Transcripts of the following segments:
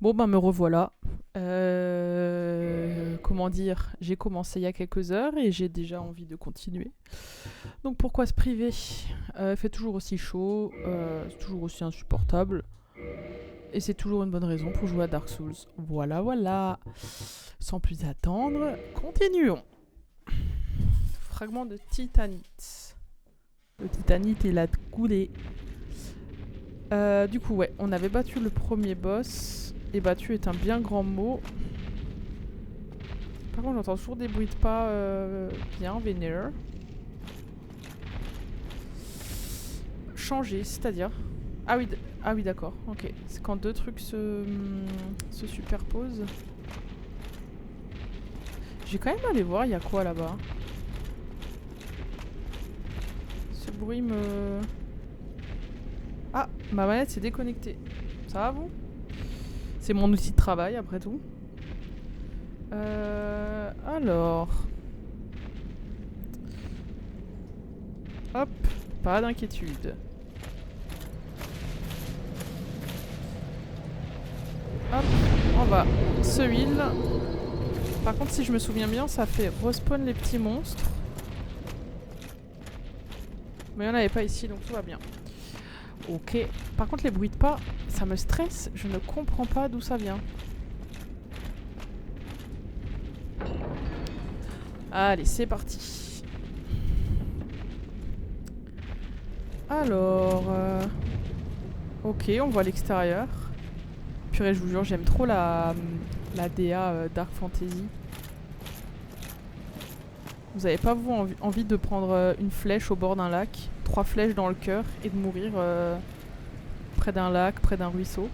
Bon, ben me revoilà. Comment dire, j'ai commencé il y a quelques heures et j'ai déjà envie de continuer. Donc pourquoi se priver? Il fait toujours aussi chaud, c'est toujours aussi insupportable. Et c'est toujours une bonne raison pour jouer à Dark Souls. Voilà, voilà. Sans plus attendre, continuons. Fragment de titanite. Le titanite est là de couler. Du coup, ouais, on avait battu le premier boss. Et battu est un bien grand mot. Par contre, j'entends toujours des bruits de pas bien vénères. Changer, c'est-à-dire ah oui, d'accord, ok. C'est quand deux trucs se superposent. Je vais quand même aller voir, il y a quoi là-bas. Ce bruit me... Ah, ma manette s'est déconnectée. Ça va, vous? C'est mon outil de travail, après tout. Alors... Hop, pas d'inquiétude. Hop, on va se heal. Par contre, si je me souviens bien, ça fait respawn les petits monstres. Mais il n'y en avait pas ici, donc tout va bien. Ok. Par contre, les bruits de pas, ça me stresse. Je ne comprends pas d'où ça vient. Allez, c'est parti. Alors... Ok, on voit l'extérieur. Purée, je vous jure, j'aime trop la DA Dark Fantasy. Vous avez pas, vous, envie de prendre une flèche au bord d'un lac, 3 flèches dans le cœur et de mourir près d'un lac, près d'un ruisseau?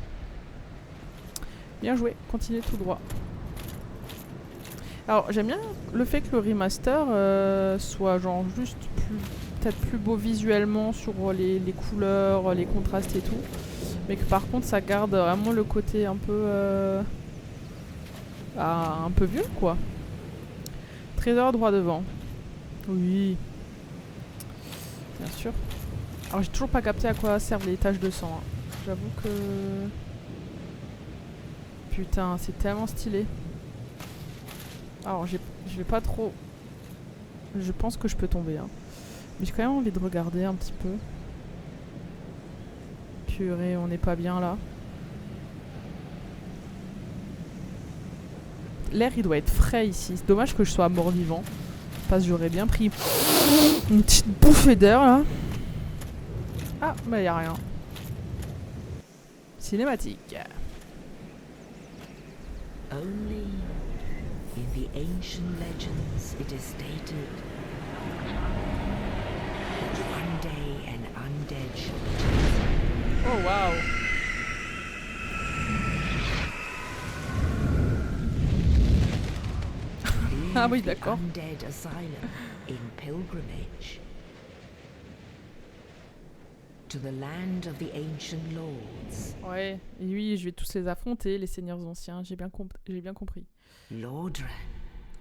Bien joué, continuez tout droit. Alors, j'aime bien le fait que le remaster soit genre juste peut-être plus beau visuellement sur les couleurs, les contrastes et tout. Mais que par contre, ça garde vraiment le côté un peu... un peu vieux, quoi. Trésor droit devant. Oui. Bien sûr. Alors, j'ai toujours pas capté à quoi servent les taches de sang. Hein. J'avoue que... Putain, c'est tellement stylé. Alors, je vais pas trop... Je pense que je peux tomber. Hein. Mais j'ai quand même envie de regarder un petit peu. Purée, on n'est pas bien là. L'air, il doit être frais ici. C'est dommage que je sois mort-vivant. Parce que j'aurais bien pris une petite bouffée d'air là. Ah, bah y a rien. Cinématique. Only in the ancient legends it is stated that one day an undead shall be chosen. Oh wow. Ah oui, d'accord. Undead asylum in pilgrimage to the land of the ancient lords. Ouais, et oui, je vais tous les affronter, les seigneurs anciens, j'ai bien compris. Lordran.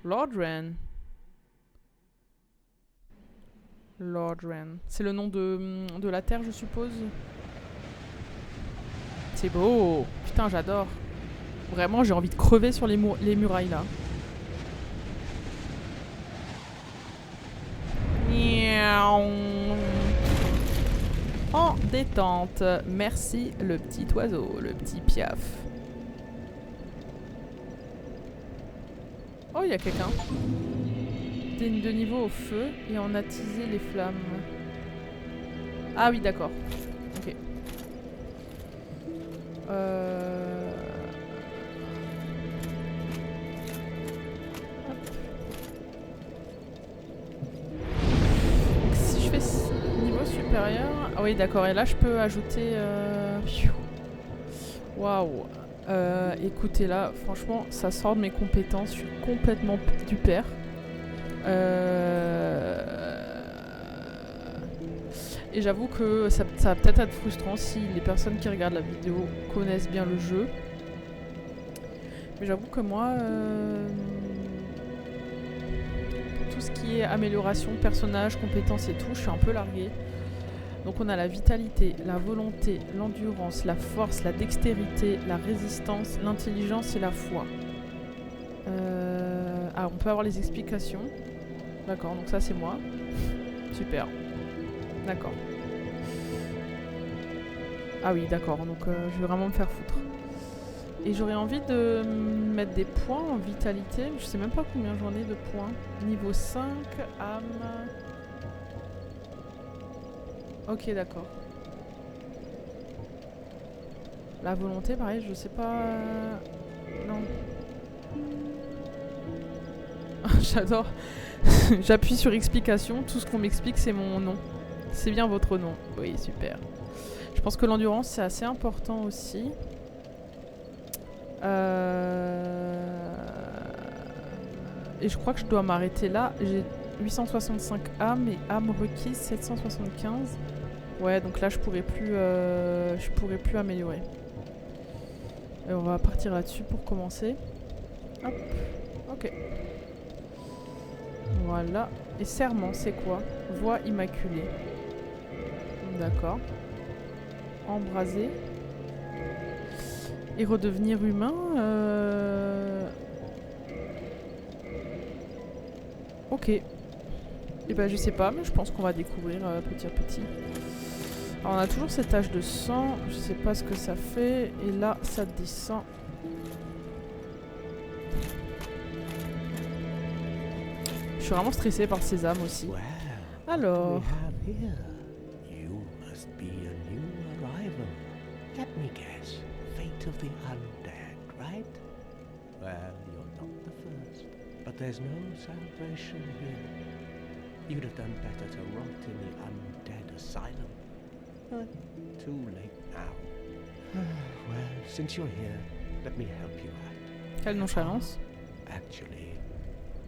Lordran. Lordran. C'est le nom de la terre, je suppose. C'est beau. Putain, j'adore. Vraiment, j'ai envie de crever sur les murailles là. En détente. Merci le petit oiseau, le petit piaf. Oh, il y a quelqu'un. De niveau au feu et on a attisé les flammes. Ah oui, d'accord. Ok. Si je fais niveau supérieur... Ah oui, d'accord. Et là, je peux ajouter... Waouh. Écoutez, là, franchement, ça sort de mes compétences. Je suis complètement du père. Et j'avoue que ça va peut-être être frustrant si les personnes qui regardent la vidéo connaissent bien le jeu. Mais j'avoue que moi, pour tout ce qui est amélioration de personnage, compétences et tout, je suis un peu larguée. Donc on a la vitalité, la volonté, l'endurance, la force, la dextérité, la résistance, l'intelligence et la foi. Ah, on peut avoir les explications. D'accord, donc ça c'est moi. Super. D'accord. Ah oui, d'accord, donc je vais vraiment me faire foutre. Et j'aurais envie de mettre des points en vitalité. Je sais même pas combien j'en ai de points. Niveau 5, âme... Ok, d'accord. La volonté, pareil, je sais pas... Non. J'adore. J'appuie sur explication. Tout ce qu'on m'explique, c'est mon nom. C'est bien votre nom. Oui, super. Je pense que l'endurance, c'est assez important aussi. Et je crois que je dois m'arrêter là. J'ai 865 âmes et âmes requises 775. Ouais, donc là, je pourrais plus améliorer. Et on va partir là-dessus pour commencer. Hop. Ok. Voilà. Et serment, c'est quoi? Voix immaculée. D'accord. Embraser. Et redevenir humain. Ok. Et ben je sais pas, mais je pense qu'on va découvrir petit à petit. Alors on a toujours cette tache de sang. Je sais pas ce que ça fait. Et là, ça descend. Je suis vraiment stressée par ces âmes aussi. Alors... Of the undead, right? Well, you're not the first, but there's no salvation here. You'd have done better to rot in the undead asylum. But too late now. Well, since you're here, let me help you out. Quelle nonchalance. Actually,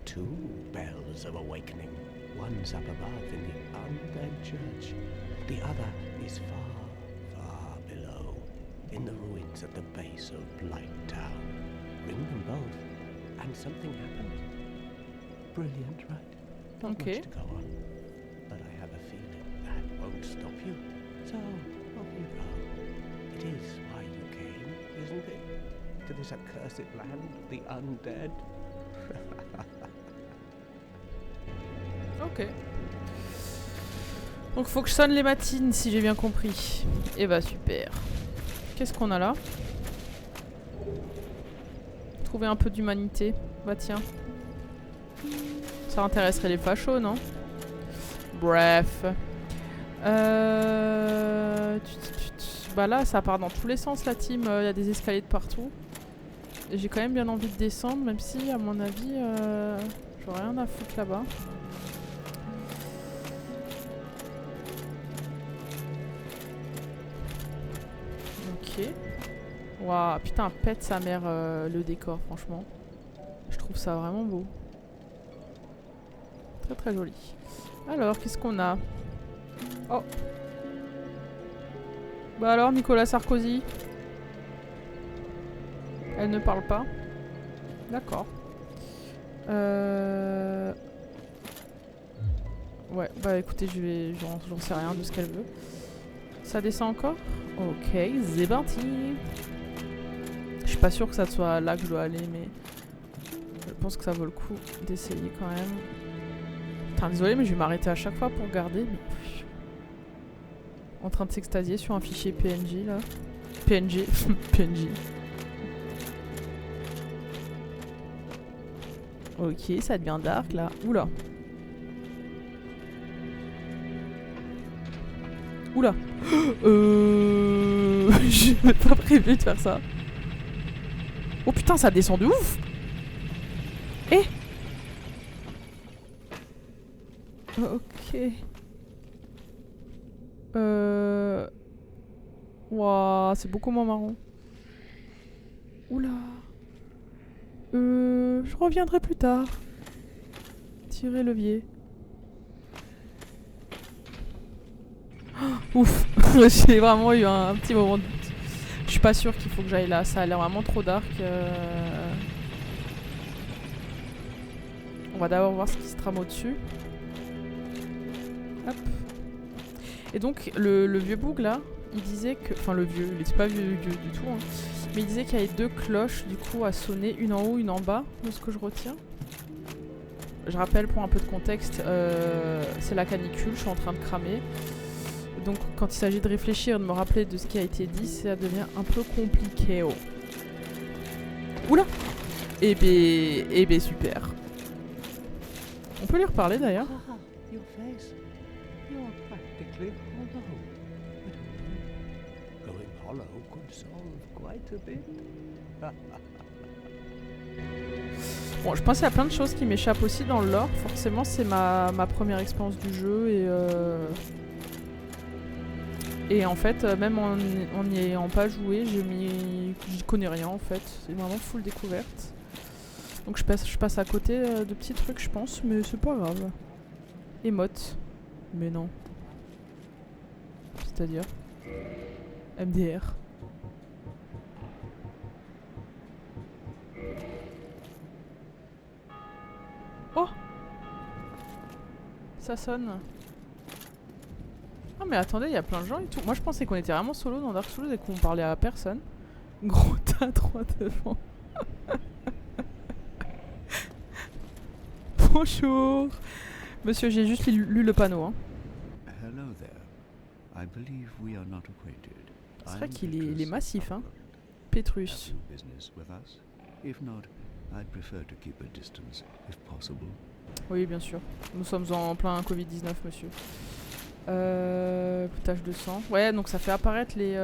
two bells of awakening. One's up above in the undead church. The other is far, far below. In the ruins at the base of Blight Town. Ring them both, and something happened. Brilliant, right? Not Okay. much to go on, but I have a feeling that won't stop you. So, off you go. It is why you came, isn't it? To this accursed land of the undead? Ok. Donc faut que je sonne les matines si j'ai bien compris. Et bah super. Qu'est-ce qu'on a là? Trouver un peu d'humanité. Bah tiens. Ça intéresserait les fachos, non? Bref. Bah là, ça part dans tous les sens, la team. Il y a des escaliers de partout. Et j'ai quand même bien envie de descendre, même si, à mon avis, j'aurais rien à foutre là-bas. Ok. Waouh, putain, pète sa mère le décor, franchement. Je trouve ça vraiment beau. Très très joli. Alors, qu'est-ce qu'on a? Oh. Bah alors, Nicolas Sarkozy? Elle ne parle pas. D'accord. Ouais, bah écoutez, j'en sais rien de ce qu'elle veut. Ça descend encore? Ok, c'est parti. Je suis pas sûre que ça soit là que je dois aller, mais je pense que ça vaut le coup d'essayer quand même. Putain, désolé, mais je vais m'arrêter à chaque fois pour regarder. Mais... En train de s'extasier sur un fichier PNG là. PNG. PNG. Ok, ça devient dark là. Oula. Oula. J'avais pas prévu de faire ça. Oh putain, ça descend de ouf. Eh. Ok. Ouah, c'est beaucoup moins marrant. Oula. Je reviendrai plus tard. Tirer levier. Oh, ouf. J'ai vraiment eu un petit moment de doute. Je suis pas sûre qu'il faut que j'aille là. Ça a l'air vraiment trop dark. On va d'abord voir ce qui se trame au-dessus. Hop. Et donc le vieux boug là, il disait que... Enfin le vieux, il était pas vieux du tout, hein, mais il disait qu'il y avait 2 cloches du coup à sonner, une en haut, une en bas, de ce que je retiens. Je rappelle pour un peu de contexte, c'est la canicule, je suis en train de cramer. Donc quand il s'agit de réfléchir, de me rappeler de ce qui a été dit, ça devient un peu compliqué. Oh. Oula! Eh ben super. On peut lui reparler d'ailleurs. Ah, your face. You're practically hollow. But going hollow could solve quite a bit. Bon, je pense qu'il y a plein de choses qui m'échappent aussi dans le lore. Forcément, c'est ma première expérience du jeu et en fait, même en n'y ayant pas joué, j'y connais rien en fait. C'est vraiment full découverte. Donc je passe à côté de petits trucs, je pense, mais c'est pas grave. Émote. Mais non. C'est-à-dire MDR. Oh! Ça sonne. Ah mais attendez, il y a plein de gens et tout. Moi je pensais qu'on était vraiment solo dans Dark Souls et qu'on parlait à personne. Gros tas droit devant. Bonjour. Monsieur, j'ai juste lu le panneau. Hein. Hello there. I believe we are not acquainted. C'est vrai I'm qu'il est massif, hein. Have Petrus. you business with us? If not, I'd prefer to keep a distance, if possible. Oui, bien sûr. Nous sommes en plein Covid-19, monsieur. Tache de sang. Ouais, donc ça fait apparaître les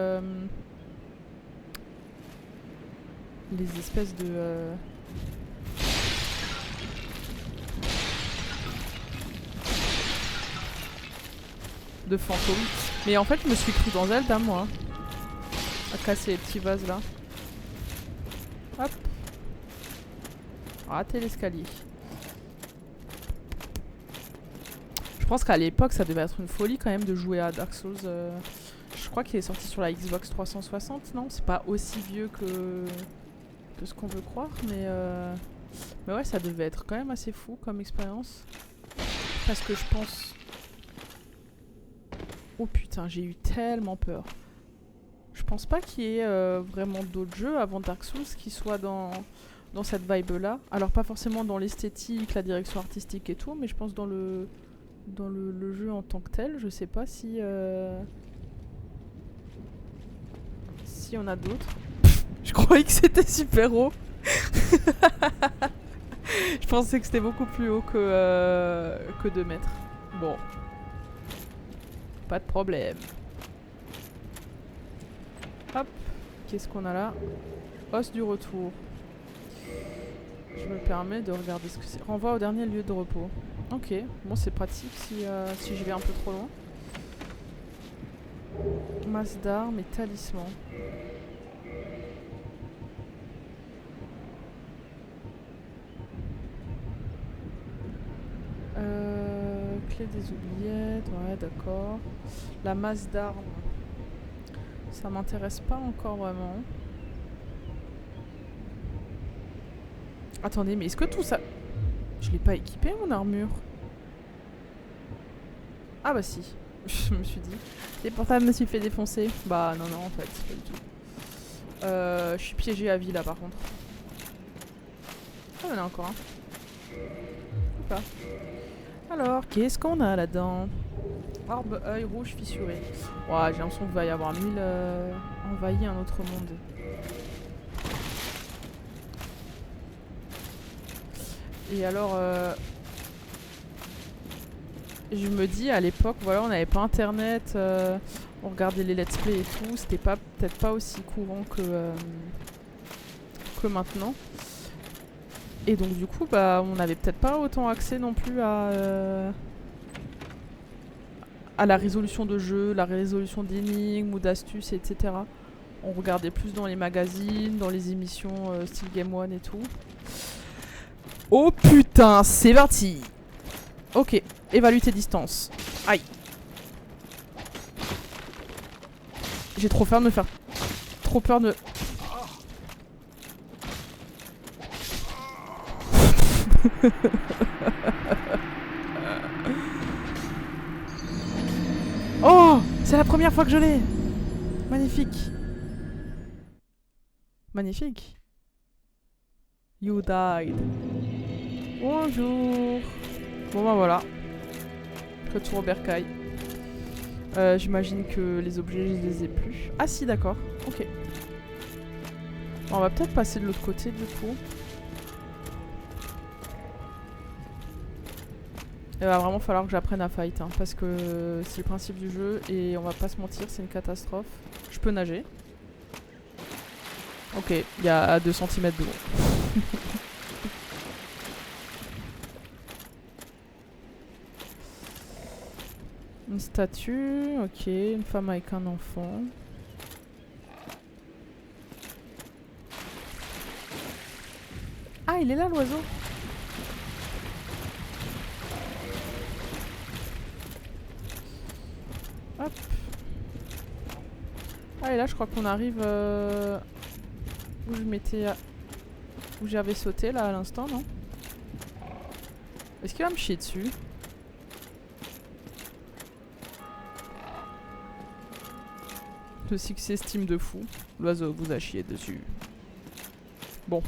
espèces de... de fantômes. Mais en fait, je me suis cru dans Zelda, moi. À casser les petits vases là. Hop. Rater l'escalier. Je pense qu'à l'époque, ça devait être une folie quand même de jouer à Dark Souls. Je crois qu'il est sorti sur la Xbox 360, non? C'est pas aussi vieux que ce qu'on veut croire, mais ouais, ça devait être quand même assez fou comme expérience. Parce que je pense... Oh putain, j'ai eu tellement peur. Je pense pas qu'il y ait vraiment d'autres jeux avant Dark Souls qui soient dans cette vibe-là. Alors pas forcément dans l'esthétique, la direction artistique et tout, mais je pense dans le jeu en tant que tel. Je sais pas si on a d'autres. Je croyais que c'était super haut. Je pensais que c'était beaucoup plus haut que 2 mètres. Bon. Pas de problème. Hop. Qu'est-ce qu'on a là? Os du retour. Je me permets de regarder ce que c'est. Renvoi au dernier lieu de repos. Ok. Bon, c'est pratique si je vais un peu trop loin. Masse d'armes et talisman. Clé des oubliettes, ouais d'accord. La masse d'armes, ça m'intéresse pas encore vraiment. Attendez, mais est-ce que tout ça... Je l'ai pas équipé mon armure? Ah bah si, je me suis dit. Et pourtant je me suis fait défoncer. Bah non en fait, pas du tout. Je suis piégée à vie là par contre. Ah il y en a encore un. Ou pas. Alors, qu'est-ce qu'on a là-dedans? Orbe, œil rouge fissuré. Ouah, j'ai l'impression qu'il va y avoir 1000 envahi un autre monde. Et alors, je me dis à l'époque, voilà, on n'avait pas internet, on regardait les let's play et tout, c'était peut-être pas aussi courant que maintenant. Et donc du coup, bah, on n'avait peut-être pas autant accès non plus à la résolution de jeux, la résolution d'énigmes ou d'astuces, etc. On regardait plus dans les magazines, dans les émissions style Game One et tout. Oh putain, c'est parti! Ok, évalue tes distances. Aïe. J'ai trop peur de me faire... Trop peur de... Oh, c'est la première fois que je l'ai. Magnifique. Magnifique. You died. Bonjour. Bon bah voilà. Retour au bercail. J'imagine que les objets, je les ai plus. Ah si, d'accord. Ok. Bon, on va peut-être passer de l'autre côté du coup. Il va vraiment falloir que j'apprenne à fight, hein, parce que c'est le principe du jeu et on va pas se mentir, c'est une catastrophe. Je peux nager. Ok, il y a 2 cm de long. Une statue, ok, une femme avec un enfant. Ah, il est là l'oiseau. Hop. Ah, et là je crois qu'on arrive où je m'étais... où j'avais sauté là à l'instant, non? Est-ce qu'il va me chier dessus? Le succès Steam de fou. L'oiseau vous a chié dessus. Bon.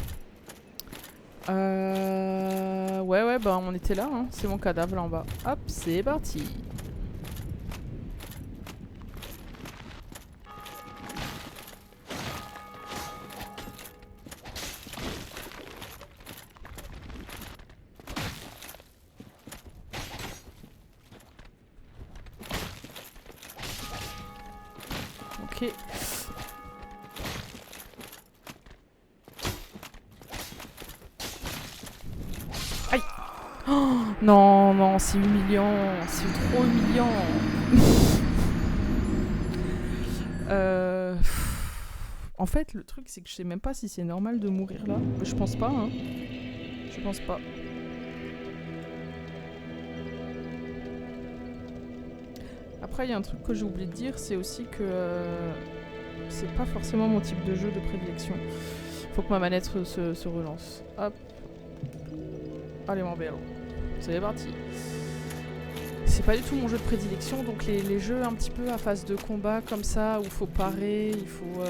Ouais, bah on était là, hein. C'est mon cadavre là en bas. Hop, c'est parti. Ok. Aïe. Oh, non, non, c'est humiliant. C'est trop humiliant. En fait, le truc, c'est que je sais même pas si c'est normal de mourir là. Je pense pas, hein. Je pense pas. Après, il y a un truc que j'ai oublié de dire, c'est aussi que c'est pas forcément mon type de jeu de prédilection. Faut que ma manette se relance. Hop. Allez, mon bello. C'est parti. C'est pas du tout mon jeu de prédilection, donc les jeux un petit peu à phase de combat comme ça, où il faut parer, il faut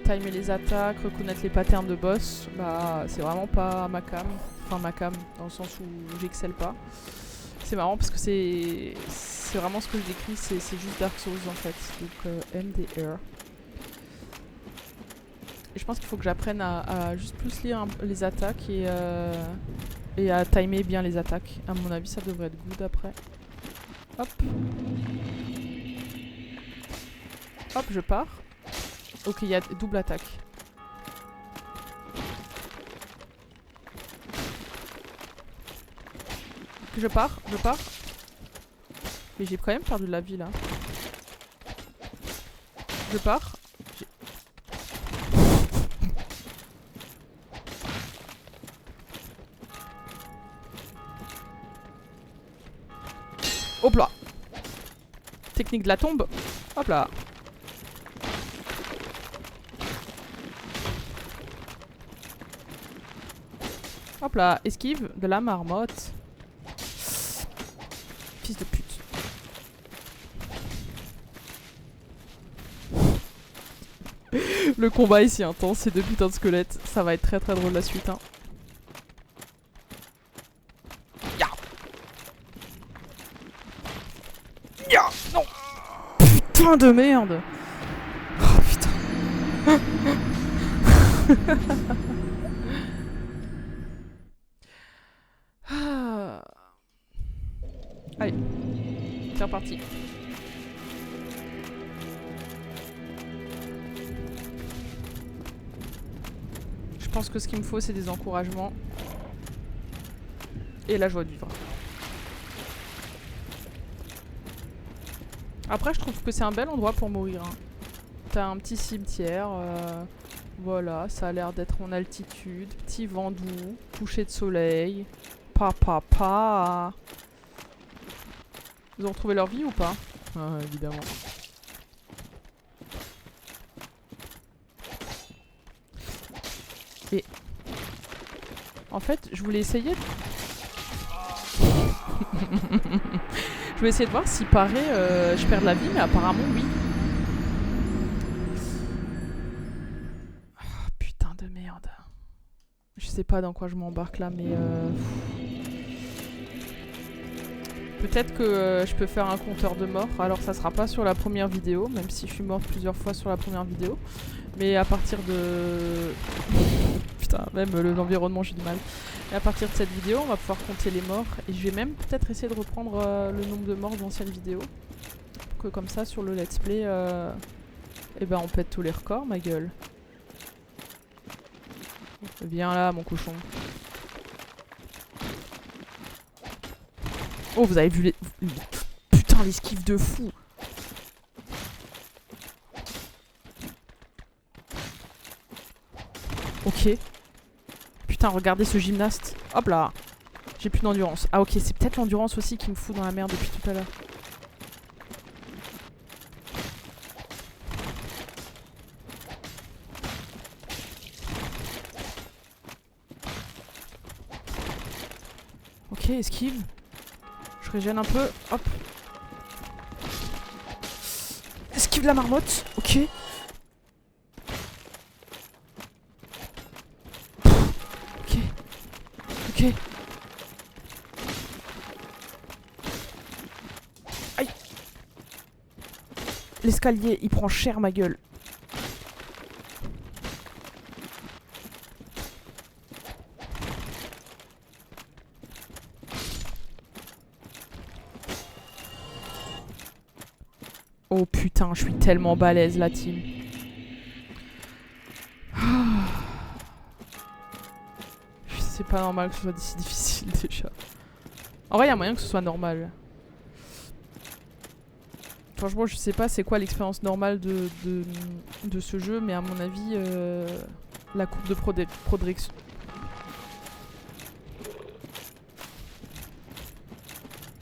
timer les attaques, reconnaître les patterns de boss, bah c'est vraiment pas ma cam. Enfin ma cam, dans le sens où j'excelle pas. C'est marrant parce que c'est vraiment ce que je décris, c'est juste Dark Souls en fait. Donc MDR. Et je pense qu'il faut que j'apprenne à juste plus lire les attaques et à timer bien les attaques. À mon avis, ça devrait être good après. Hop. Hop, je pars. Ok, il y a double attaque. Je pars. Mais j'ai quand même perdu de la vie là. Je pars. Hop là. Technique de la tombe. Hop là. Hop là. Esquive de la marmotte. Fils de pute. Le combat est si intense, c'est 2 putains de squelettes. Ça va être très très drôle la suite, hein. Non. Putain de merde. Oh putain. Allez, c'est reparti. Je pense que ce qu'il me faut, c'est des encouragements et la joie de vivre. Après, je trouve que c'est un bel endroit pour mourir, hein. T'as un petit cimetière, voilà, ça a l'air d'être en altitude, petit vent doux, coucher de soleil, pa. Ils ont retrouvé leur vie ou pas? Ah, évidemment. Et en fait, je voulais essayer de... je vais essayer de voir s'il paraît je perds de la vie, mais apparemment oui. Oh, putain de merde. Je sais pas dans quoi je m'embarque là, mais peut-être que je peux faire un compteur de morts. Alors ça sera pas sur la première vidéo, même si je suis morte plusieurs fois sur la première vidéo. Mais à partir de... Putain, même l'environnement j'ai du mal. Et à partir de cette vidéo, on va pouvoir compter les morts. Et je vais même peut-être essayer de reprendre le nombre de morts d'anciennes vidéos. Pour que comme ça, sur le let's play, eh ben on pète tous les records, ma gueule. Viens là, mon cochon. Oh, vous avez vu les... Putain, l'esquive de fou. Ok. Putain, regardez ce gymnaste. Hop là. J'ai plus d'endurance. Ah ok, c'est peut-être l'endurance aussi qui me fout dans la merde depuis tout à l'heure. Ok, esquive. Je régène un peu. Hop. Esquive la marmotte. Ok. Ok. Ok. Aïe. L'escalier, il prend cher ma gueule. Oh putain, je suis tellement balèze la team. C'est pas normal que ce soit si difficile déjà. En vrai, il y a moyen que ce soit normal. Franchement, je sais pas c'est quoi l'expérience normale de ce jeu, mais à mon avis, la courbe de progression...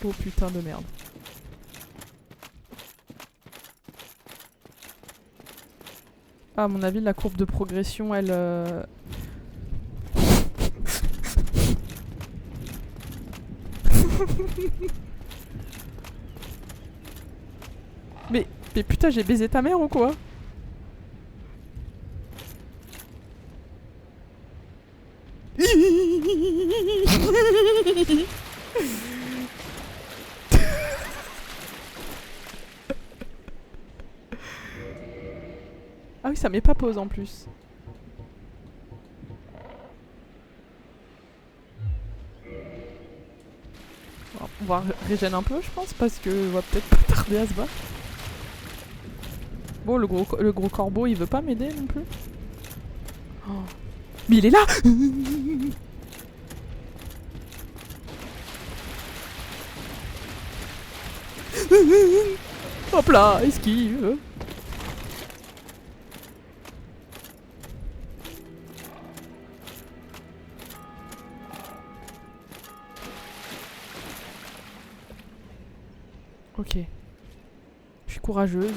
Oh putain de merde. À mon avis, la courbe de progression, elle... mais putain, j'ai baisé ta mère ou quoi? Ah oui, ça met pas pause en plus. Bon, on va régénérer un peu, je pense, parce que on va peut-être pas tarder à se battre. Bon, le gros corbeau, il veut pas m'aider non plus. Oh. Mais il est là. Hop là, esquive. Ok. Je suis courageuse.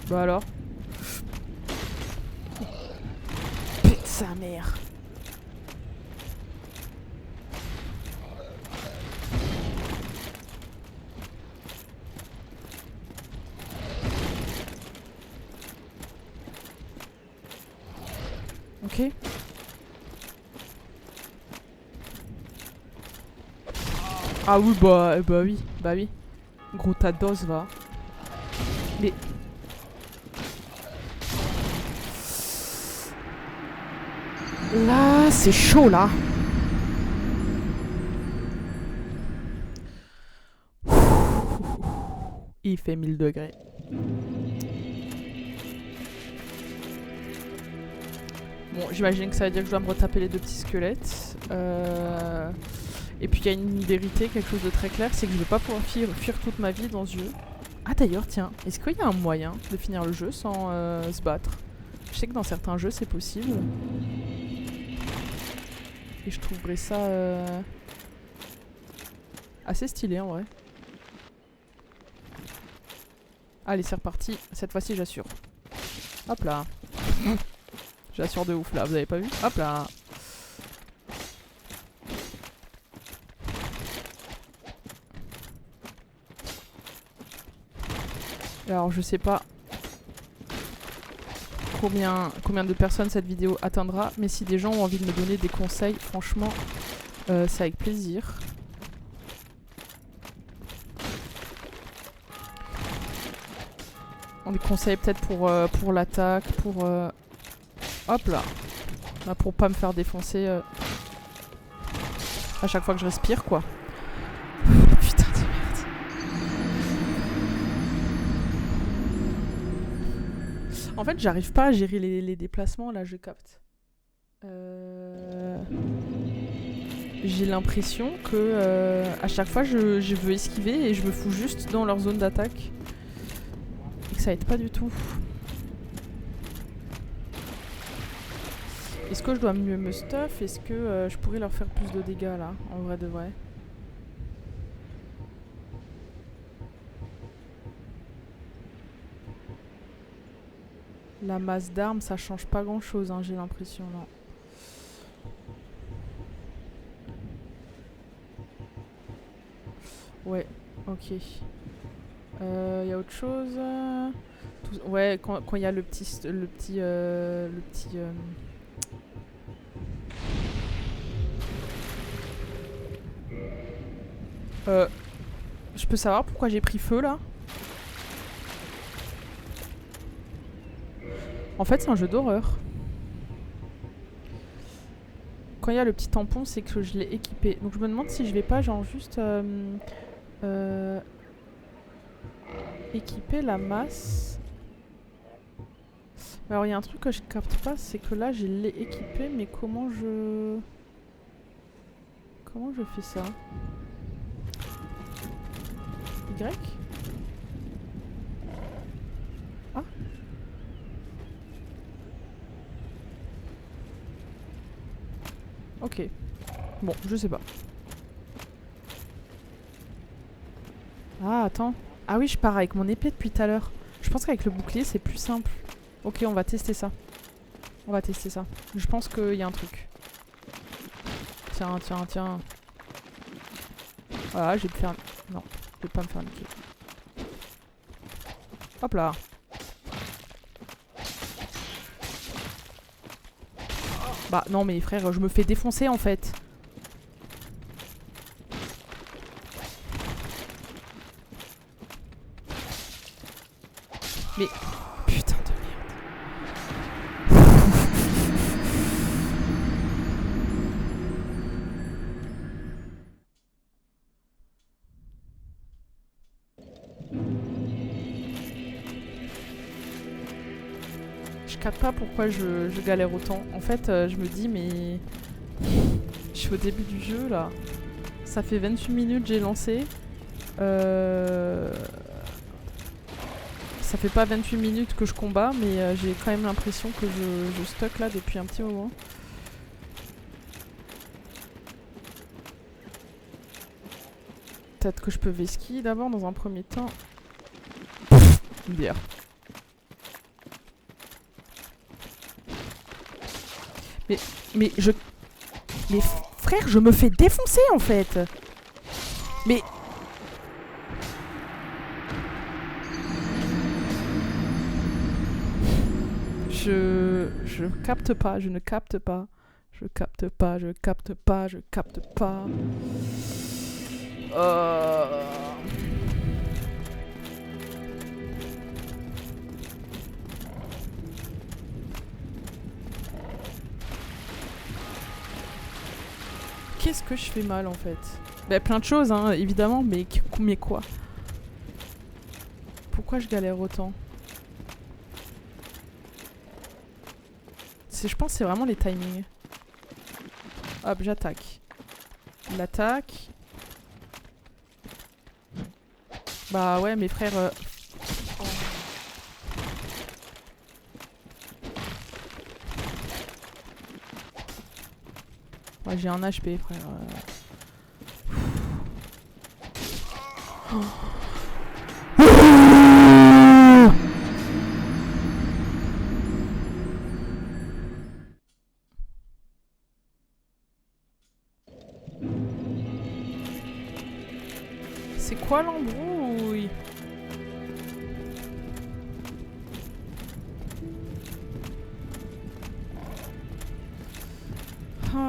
Bah alors. Pète sa mère. Ok. Ah oui, bah oui. Gros tas d'os, va. Mais... Là, c'est chaud, là. Il fait 1000 degrés. Bon, j'imagine que ça veut dire que je dois me retaper les deux petits squelettes. Et puis il y a une vérité, quelque chose de très clair, c'est que je vais pas pouvoir fuir toute ma vie dans ce jeu. Ah d'ailleurs, tiens, est-ce qu'il y a un moyen de finir le jeu sans se battre? Je sais que dans certains jeux c'est possible. Et je trouverais ça assez stylé en vrai. Allez, c'est reparti. Cette fois-ci, j'assure. Hop là. J'assure de ouf là, vous avez pas vu? Hop là. Alors je sais pas combien de personnes cette vidéo atteindra, mais si des gens ont envie de me donner des conseils, franchement, c'est avec plaisir. Des conseils peut-être pour l'attaque, pour... hop là. Là, pour pas me faire défoncer à chaque fois que je respire, quoi. Putain de merde. En fait, j'arrive pas à gérer les déplacements, là, je capte. J'ai l'impression que à chaque fois, je veux esquiver et je me fous juste dans leur zone d'attaque. Et que ça aide pas du tout. Est-ce que je dois mieux me stuff? Est-ce que je pourrais leur faire plus de dégâts, là, en vrai de vrai? La masse d'armes, ça change pas grand-chose, hein, j'ai l'impression, non. Ouais, ok. Y a autre chose? Ouais, quand il y a le petit je peux savoir pourquoi j'ai pris feu là? En fait, c'est un jeu d'horreur. Quand il y a le petit tampon, c'est que je l'ai équipé. Donc je me demande si je vais pas genre juste équiper la masse. Alors il y a un truc que je capte pas, c'est que là je l'ai équipé, mais comment je fais ça? Y? Ah. Ok. Bon, je sais pas. Ah, attends. Ah oui, je pars avec mon épée depuis tout à l'heure. Je pense qu'avec le bouclier, c'est plus simple. Ok, on va tester ça. On va tester ça. Je pense qu'il y a un truc. Tiens, tiens, tiens. Voilà, je vais me faire... Non, je vais pas me faire niquer. Hop là. Bah non mais frère, je me fais défoncer en fait. Mais... Putain de merde. Je capte pas pourquoi je galère autant. En fait, je me dis mais... Je suis au début du jeu là. Ça fait 28 minutes j'ai lancé. Ça fait pas 28 minutes que je combats, mais j'ai quand même l'impression que je stuck là depuis un petit moment. Peut-être que je peux vesquiller d'abord dans un premier temps. Une bière. Mais je... Mais frère, je me fais défoncer en fait. Mais... Je capte pas, je ne capte pas. Je capte pas, je capte pas, je capte pas. Qu'est-ce que je fais mal en fait? Bah plein de choses hein, évidemment, mais quoi? Pourquoi je galère autant? Je pense que c'est vraiment les timings. Hop, j'attaque. L'attaque. Bah ouais, mes frères... Ouais, j'ai un HP, frère. Oh. C'est quoi l'embrouille?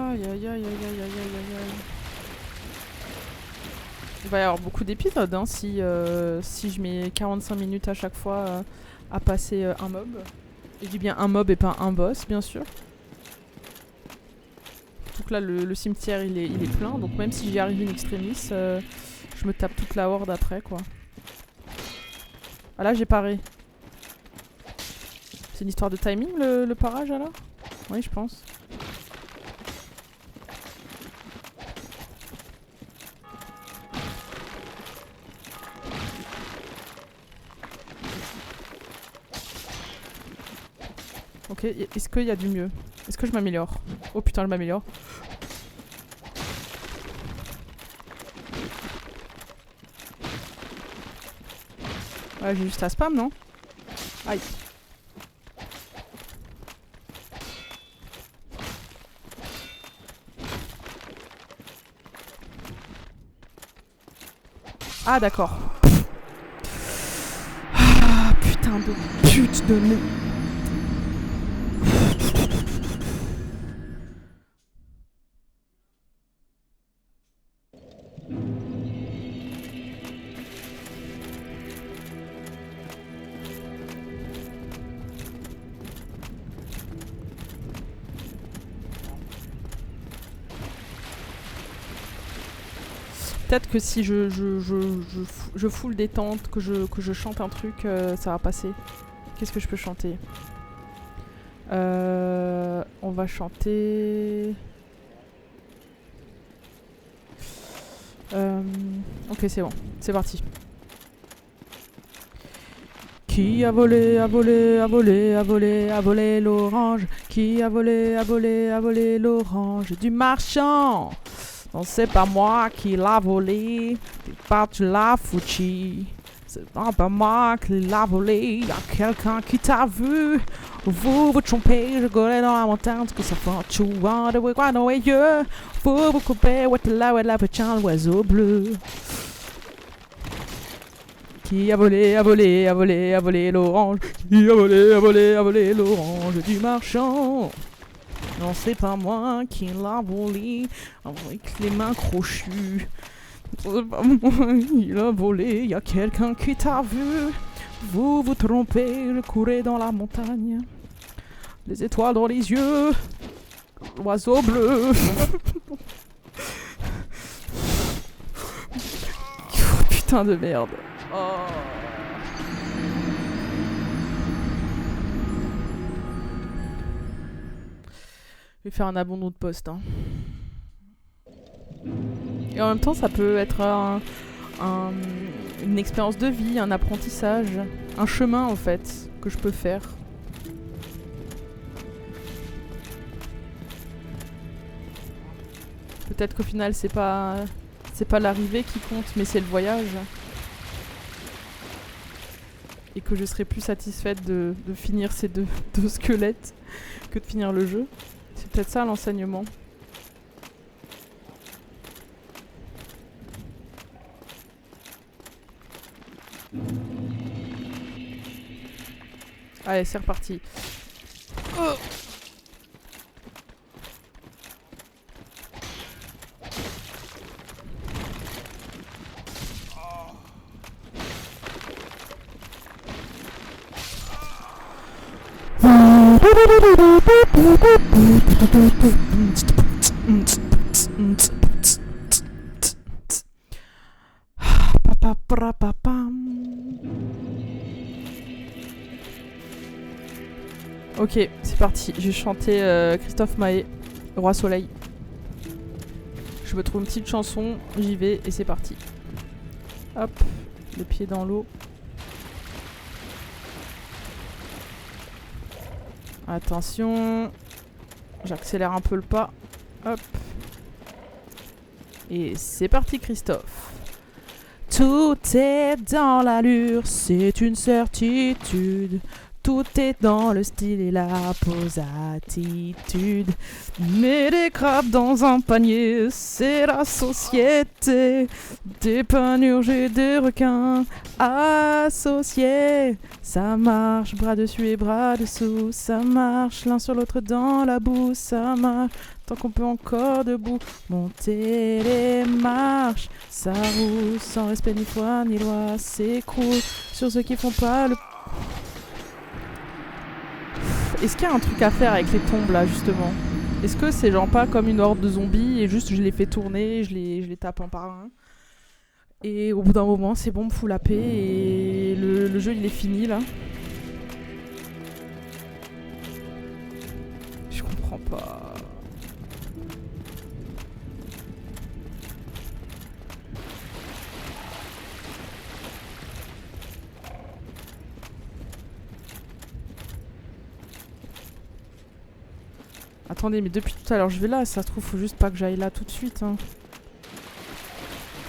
Aïe aïe aïe aïe aïe aïe aïe aïe. Il va y avoir beaucoup d'épisodes hein, si je mets 45 minutes à chaque fois à passer un mob. Et je dis bien un mob et pas un boss, bien sûr. Donc là, le cimetière, il est plein. Donc même si j'y arrive in extremis, je me tape toute la horde après, quoi. Ah là, j'ai paré. C'est une histoire de timing, le parage, alors? Oui, je pense. Ok, est-ce qu'il y a du mieux? Est-ce que je m'améliore? Oh putain, je m'améliore. Ouais, j'ai juste à spam, non? Aïe. Ah, d'accord. Ah, putain de pute de merde. Peut-être que si je full détente, que je chante un truc, ça va passer. Qu'est-ce que je peux chanter? On va chanter... Ok, c'est bon. C'est parti. Qui a volé, a volé, a volé, a volé, a volé l'orange? Qui a volé, a volé, a volé l'orange du marchand? Non, c'est pas moi qui l'a volé, t'es pas tu l'as foutu. C'est pas moi qui l'a volé, y'a quelqu'un qui t'a vu. Vous vous trompez, je collais dans la montagne, que ça fait un chouan de quoi dans les yeux. Vous vous coupez, ouais la petite l'oiseau bleu. Qui a volé, a volé, a volé, a volé l'orange? Qui a volé, a volé, a volé l'orange du marchand? Non, c'est pas moi qui l'a volé avec les mains crochues. C'est pas moi qui l'a volé, y'a quelqu'un qui t'a vu. Vous vous trompez, je courais dans la montagne. Les étoiles dans les yeux, l'oiseau bleu. Oh, putain de merde. Oh. Je vais faire un abandon de poste. Hein. Et en même temps, ça peut être une expérience de vie, un apprentissage, un chemin en fait, que je peux faire. Peut-être qu'au final, c'est pas l'arrivée qui compte, mais c'est le voyage. Et que je serai plus satisfaite de finir ces deux squelettes que de finir le jeu. C'est peut-être ça l'enseignement. Allez, c'est reparti. Oh. Ok, c'est parti. Je vais chanter Christophe Maé, Roi Soleil. Je me trouve une petite chanson, j'y vais et c'est parti. Hop, les pieds dans l'eau. Attention, j'accélère un peu le pas. Hop. Et c'est parti Christophe. Tout est dans l'allure, c'est une certitude. tout est dans le style et la posatitude. Mets des crabes dans un panier, c'est la société. Des panurges et des requins associés. Ça marche, bras dessus et bras dessous. Ça marche, l'un sur l'autre dans la boue. Ça marche, tant qu'on peut encore debout. Monter les marches, ça roule sans respect ni foi ni loi. S'écroule sur ceux qui font pas le... Est-ce qu'il y a un truc à faire avec les tombes là justement? Est-ce que c'est genre pas comme une horde de zombies et juste je les fais tourner, je les tape un par un et au bout d'un moment c'est bon, me fout la paix et le jeu il est fini là? Je comprends pas. Attendez, mais depuis tout à l'heure je vais là, ça se trouve faut juste pas que j'aille là tout de suite. Hein.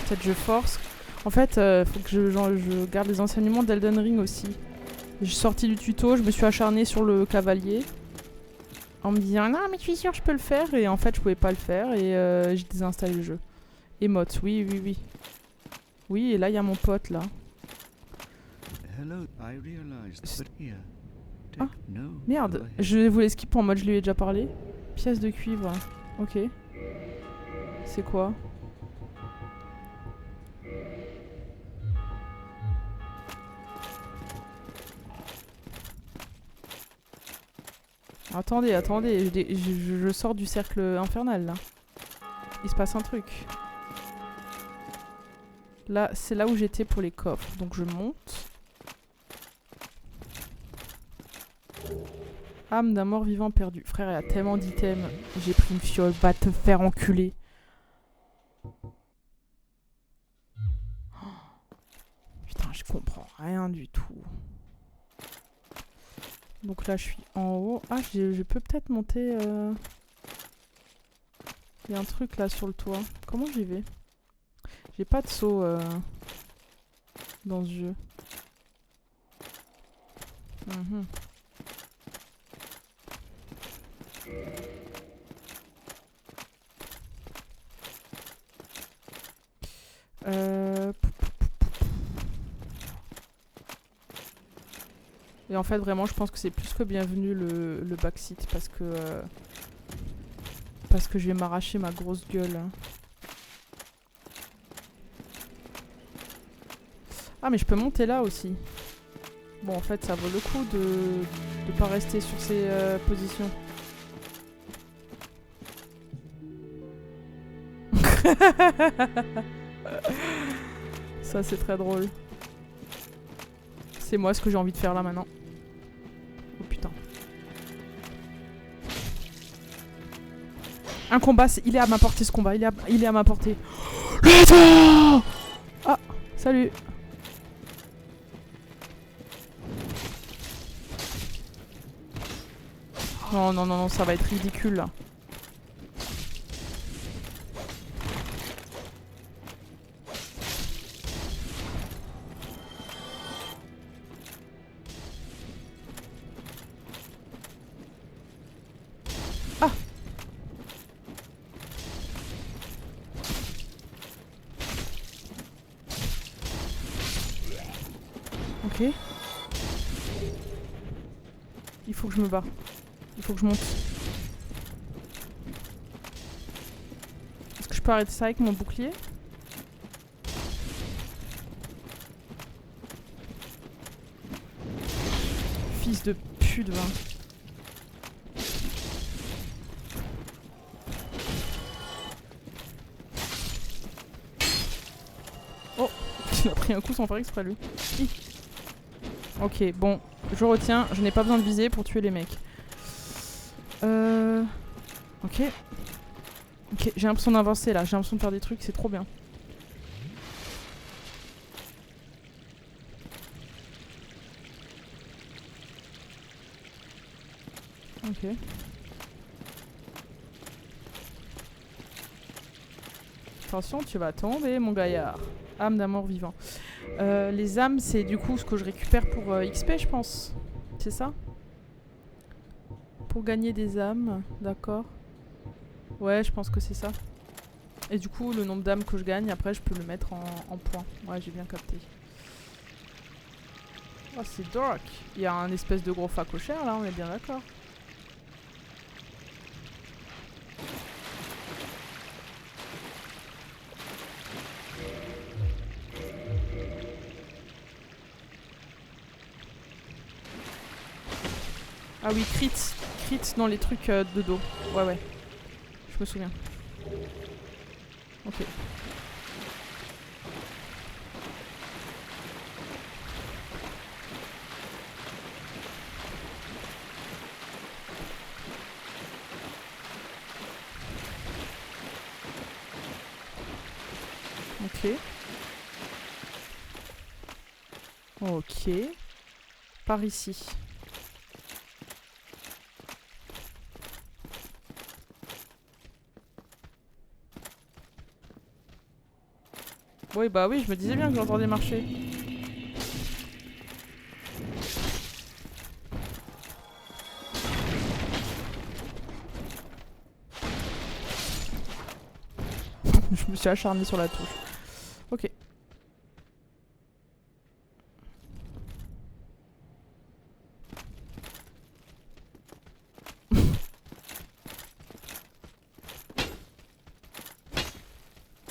Peut-être je force. En fait, faut que je garde les enseignements d'Elden Ring aussi. Je suis sortie du tuto, je me suis acharnée sur le cavalier. En me disant, non mais tu es sûr je peux le faire. Et en fait je pouvais pas le faire et j'ai désinstallé le jeu. Emote, oui, oui, oui. Oui, et là il y a mon pote là. Hello, I realized, but here. Ah, No, merde, go ahead. je voulais skip en mode je lui ai déjà parlé. Pièce de cuivre. Ok. C'est quoi? Attendez, attendez, je sors du cercle infernal là. Il se passe un truc. Là, c'est là où j'étais pour les coffres. Donc je monte. Âme d'un mort vivant perdu. Frère, il y a tellement d'items. J'ai pris une fiole. Va te faire enculer. Oh. Putain, je comprends rien du tout. Donc là, je suis en haut. Ah, je peux peut-être monter... Il y a un truc là sur le toit. Comment j'y vais? J'ai pas de saut dans ce jeu. Mhm. Et en fait vraiment je pense que c'est plus que bienvenu le backseat parce que je vais m'arracher ma grosse gueule. Hein. Ah mais je peux monter là aussi. Bon en fait ça vaut le coup de pas rester sur ces positions. Ça c'est très drôle. C'est moi ce que j'ai envie de faire là maintenant. Oh putain. Un combat, il est à ma portée ce combat, il est à ma portée. Le ah, salut. Non, non, non, non, ça va être ridicule là. Ah! Ok. Il faut que je me barre. Il faut que je monte. Est-ce que je peux arrêter ça avec mon bouclier? Fils de pute, va. Oh! Il a pris un coup sans faire exprès, lui. Hi. Ok, bon. Je retiens. Je n'ai pas besoin de viser pour tuer les mecs. Ok. Ok, j'ai l'impression d'avancer là, j'ai l'impression de faire des trucs, c'est trop bien. Ok. Attention, tu vas tomber, mon gaillard. Âme d'un mort vivant. Les âmes, c'est du coup ce que je récupère pour XP, je pense. C'est ça? Pour gagner des âmes, d'accord. Ouais, je pense que c'est ça. Et du coup, le nombre d'âmes que je gagne, après, je peux le mettre en points. Ouais, j'ai bien capté. Oh, c'est dark. Il y a un espèce de gros facochère, là, on est bien d'accord. Ah oui, crit dans les trucs de dos. Ouais, ouais. Je me souviens. Ok. Ok. Ok. Par ici. Oui, bah oui, je me disais bien que j'entendais marcher. Je me suis acharnée sur la touche. Ok.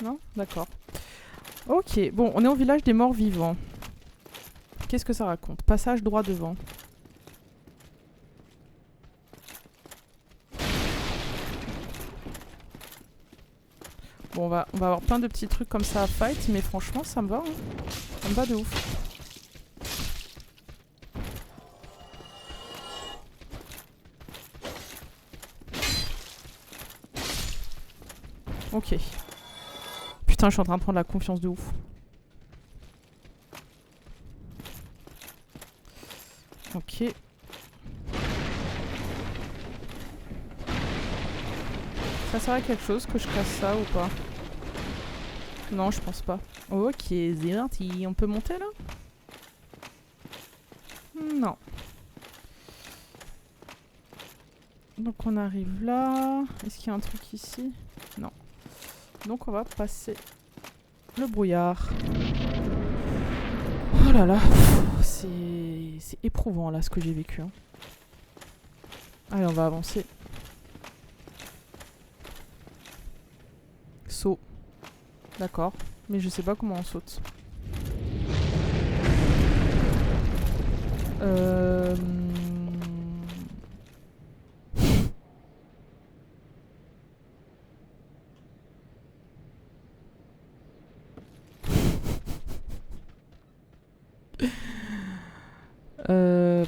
Non? D'accord. Ok, bon, on est au village des morts vivants. Qu'est-ce que ça raconte? Passage droit devant. Bon, on va avoir plein de petits trucs comme ça à fight, mais franchement, ça me va. Hein. Ça me va de ouf. Ok. Putain, je suis en train de prendre la confiance de ouf. Ok. Ça sert à quelque chose que je casse ça ou pas? Non, je pense pas. Ok, c'est parti. On peut monter là? Non. Donc on arrive là. Est-ce qu'il y a un truc ici? Non. Donc on va passer le brouillard. Oh là là. C'est éprouvant là ce que j'ai vécu. Hein. Allez, on va avancer. Saut. D'accord. Mais je sais pas comment on saute.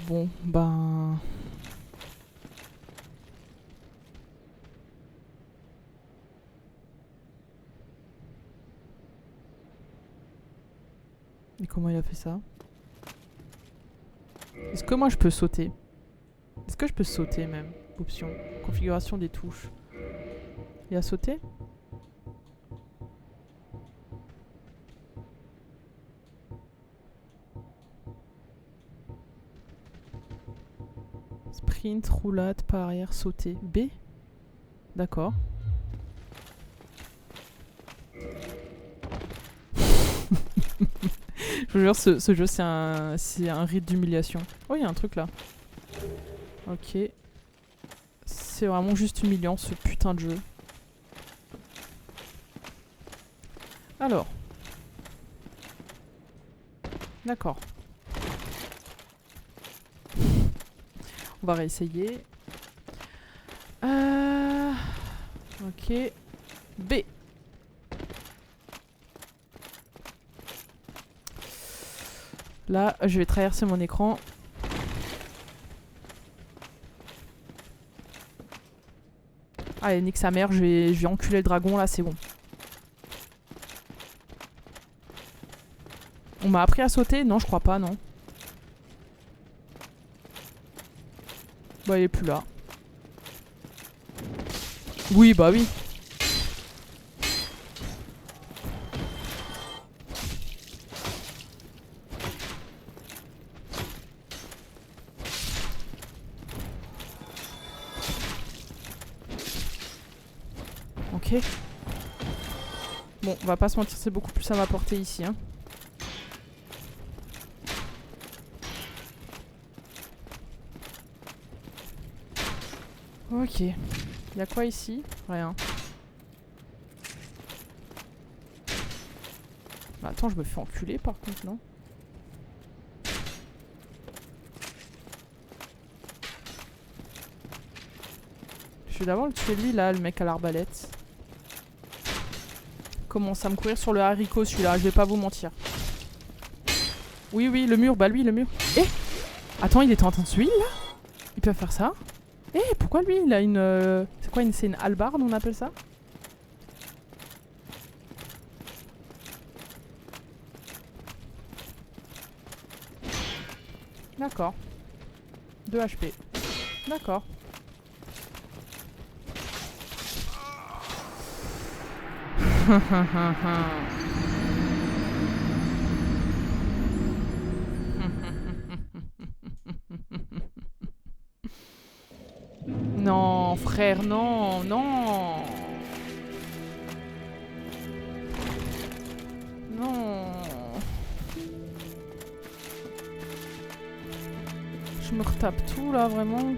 Bon, ben... Et comment il a fait ça? Est-ce que moi je peux sauter? Est-ce que je peux sauter même? Option. Configuration des touches. Il a sauté? Sprint, roulade, pas arrière, sauter. B? D'accord. Je vous jure, ce jeu, c'est un rite d'humiliation. Oh, il y a un truc là. Ok. C'est vraiment juste humiliant, ce putain de jeu. Alors. D'accord. On va réessayer. Ok. B. Là, je vais traverser mon écran. Allez, nique sa mère, je vais enculer le dragon, là, c'est bon. On m'a appris à sauter? Non, je crois pas, non. Bah, il est plus là. Oui, bah oui. Ok. Bon, on va pas se mentir, c'est beaucoup plus à ma portée ici. Hein. Ok. Y'a quoi ici? Rien. Bah, attends, je me fais enculer par contre, non? Je vais d'abord le tuer lui là, le mec à l'arbalète. Commence à me courir sur le haricot celui-là, je vais pas vous mentir. Oui, oui, le mur, bah lui, le mur. Eh! Attends, il était en train de se heal là? Il peut faire ça? Eh, pourquoi lui, il a une... C'est quoi, c'est une hallebarde, on appelle ça? D'accord. 2 HP. D'accord. Non, frère, non, non. Non. Je me retape tout là, vraiment.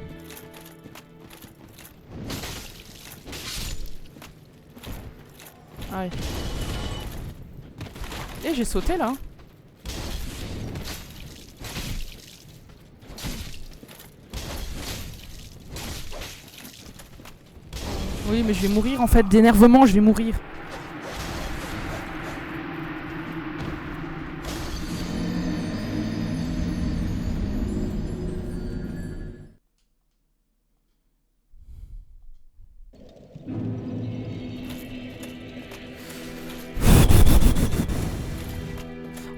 Aïe. Et j'ai sauté là. Oui, mais je vais mourir en fait, d'énervement, je vais mourir.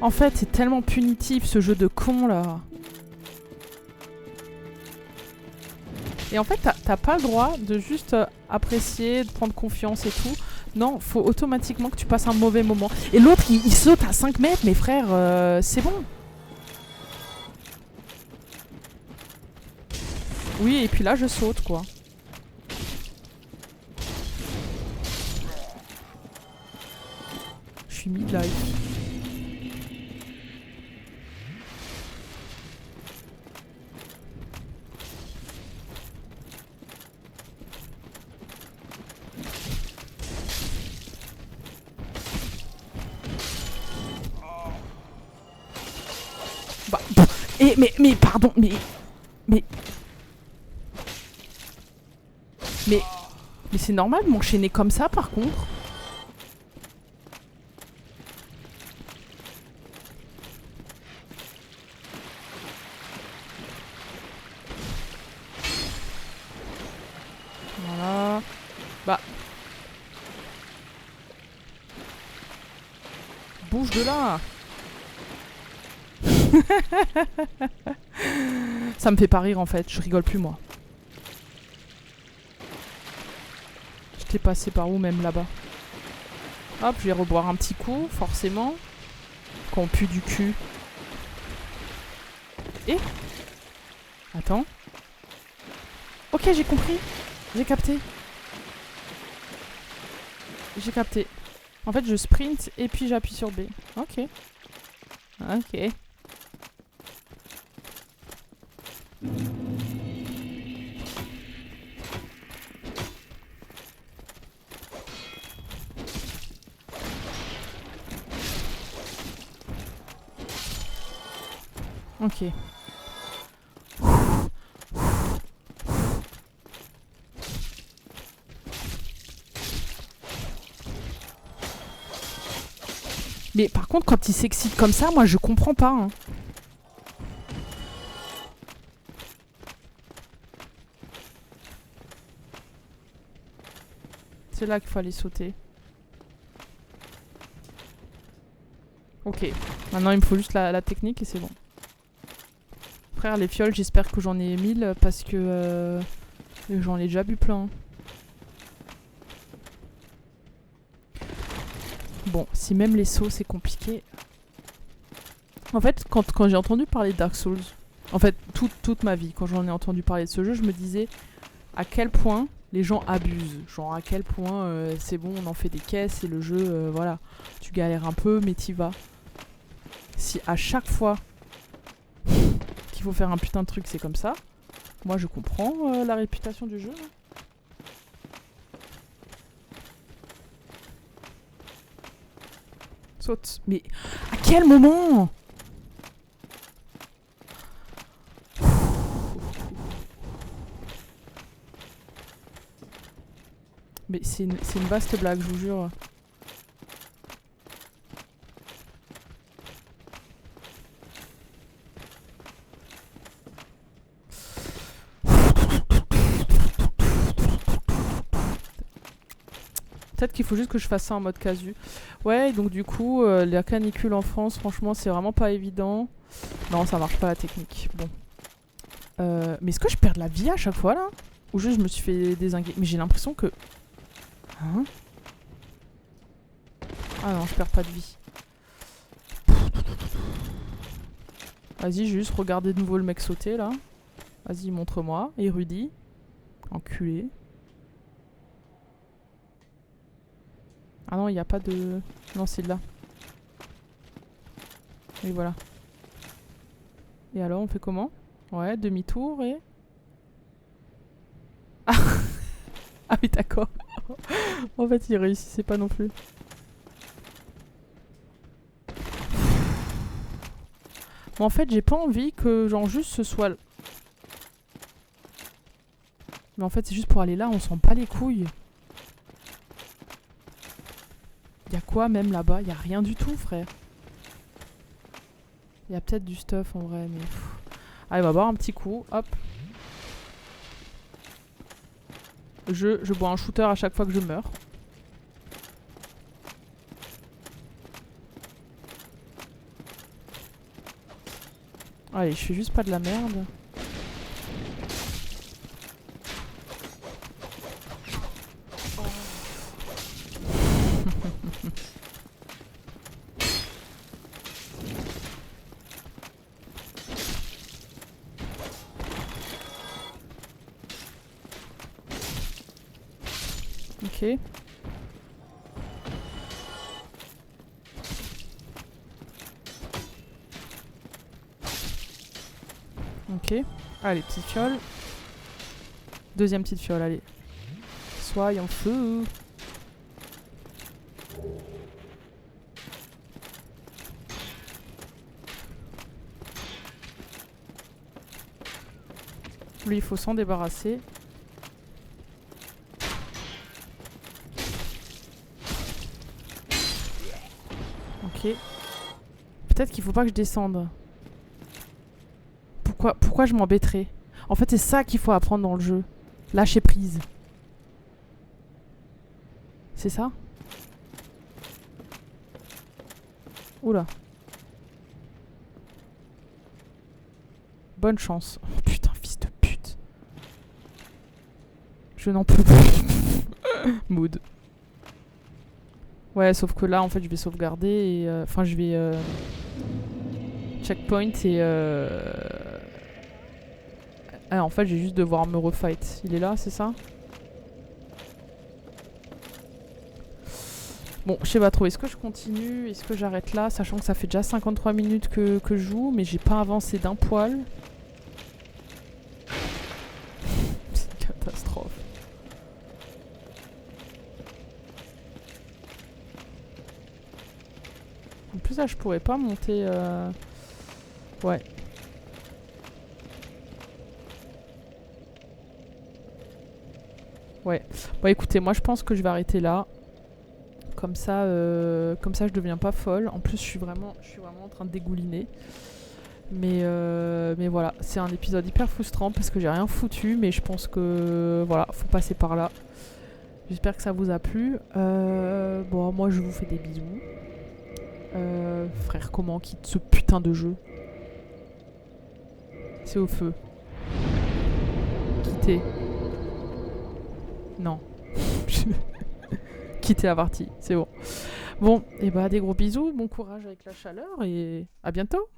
En fait, c'est tellement punitif ce jeu de con là. Et en fait, t'as pas le droit de juste apprécier, de prendre confiance et tout. Non, faut automatiquement que tu passes un mauvais moment. Et l'autre, il saute à 5 mètres, mes frères, c'est bon. Oui, et puis là, je saute, quoi. Je suis mid-life. Bah, et mais pardon, mais c'est normal de m'enchaîner comme ça par contre. Voilà. Bah. Bouge de là. Ça me fait pas rire en fait, je rigole plus moi. J'étais passé par où même là-bas? Hop, je vais reboire un petit coup, forcément. Qu'on pue du cul. Et attends. Ok, j'ai compris. J'ai capté. J'ai capté. En fait, je sprint et puis j'appuie sur B. Ok. Ok. Ok. Mais par contre, quand il s'excite comme ça, moi je comprends pas. Hein. C'est là qu'il fallait sauter. Ok. Maintenant, il me faut juste la technique et c'est bon. Frère, les fioles, j'espère que j'en ai 1000 parce que j'en ai déjà bu plein. Bon, si même les sauts c'est compliqué. En fait, quand j'ai entendu parler de Dark Souls, en fait, toute ma vie, quand j'en ai entendu parler de ce jeu, je me disais à quel point les gens abusent. Genre à quel point c'est bon, on en fait des caisses et le jeu, voilà. Tu galères un peu, mais t'y vas. Si à chaque fois qu'il faut faire un putain de truc, c'est comme ça, moi je comprends la réputation du jeu. Hein. Saute. Mais à quel moment ? Mais c'est une vaste blague, je vous jure. Peut-être qu'il faut juste que je fasse ça en mode casu. Ouais, donc du coup, la canicule en France, franchement, c'est vraiment pas évident. Non, ça marche pas la technique. Bon. Mais est-ce que je perds de la vie à chaque fois, là ? Ou juste je me suis fait dézinguer ? Mais j'ai l'impression que... Hein ? Ah non, je perds pas de vie. Vas-y, juste regardez de nouveau le mec sauter, là. Vas-y, montre-moi. Érudit. Enculé. Ah non, il n'y a pas de... Non, c'est là. Et voilà. Et alors, on fait comment ? Ouais, demi-tour et... Ah, ah oui, d'accord. En fait, il réussissait pas non plus. Mais en fait, j'ai pas envie que, genre, juste ce soit... Mais en fait, c'est juste pour aller là, on s'en bat les couilles. Y'a quoi même là-bas ? Y'a rien du tout, frère. Y'a peut-être du stuff en vrai, mais... Allez, on va boire un petit coup, hop. Je bois un shooter à chaque fois que je meurs. Allez, je fais juste pas de la merde. Ok. Ok. Allez, petite fiole. Deuxième petite fiole, allez. Soyons fous. Lui, il faut s'en débarrasser. Ok. Peut-être qu'il faut pas que je descende. Pourquoi je m'embêterais ? En fait, c'est ça qu'il faut apprendre dans le jeu. Lâcher prise. C'est ça ? Oula. Bonne chance. Oh, putain, fils de pute. Je n'en peux plus. Mood. Ouais, sauf que là, en fait, je vais sauvegarder et... Enfin, je vais... checkpoint et... Ah, en fait, je vais juste devoir me refight. Il est là, c'est ça ? Bon, je sais pas trop. Est-ce que je continue ? Est-ce que j'arrête là ? Sachant que ça fait déjà 53 minutes que je joue, mais j'ai pas avancé d'un poil. C'est une catastrophe. En plus, là, je pourrais pas monter... Ouais. Ouais. Bon, écoutez, moi, je pense que je vais arrêter là. Comme ça, je deviens pas folle. En plus, je suis vraiment en train de dégouliner. Mais voilà, c'est un épisode hyper frustrant parce que j'ai rien foutu. Mais je pense que voilà, faut passer par là. J'espère que ça vous a plu. Bon, moi, je vous fais des bisous. Frère, comment on quitte ce putain de jeu ? C'est au feu. Quitter. Non. Quitter la partie, c'est bon. Bon, et bah des gros bisous, bon courage avec la chaleur et à bientôt.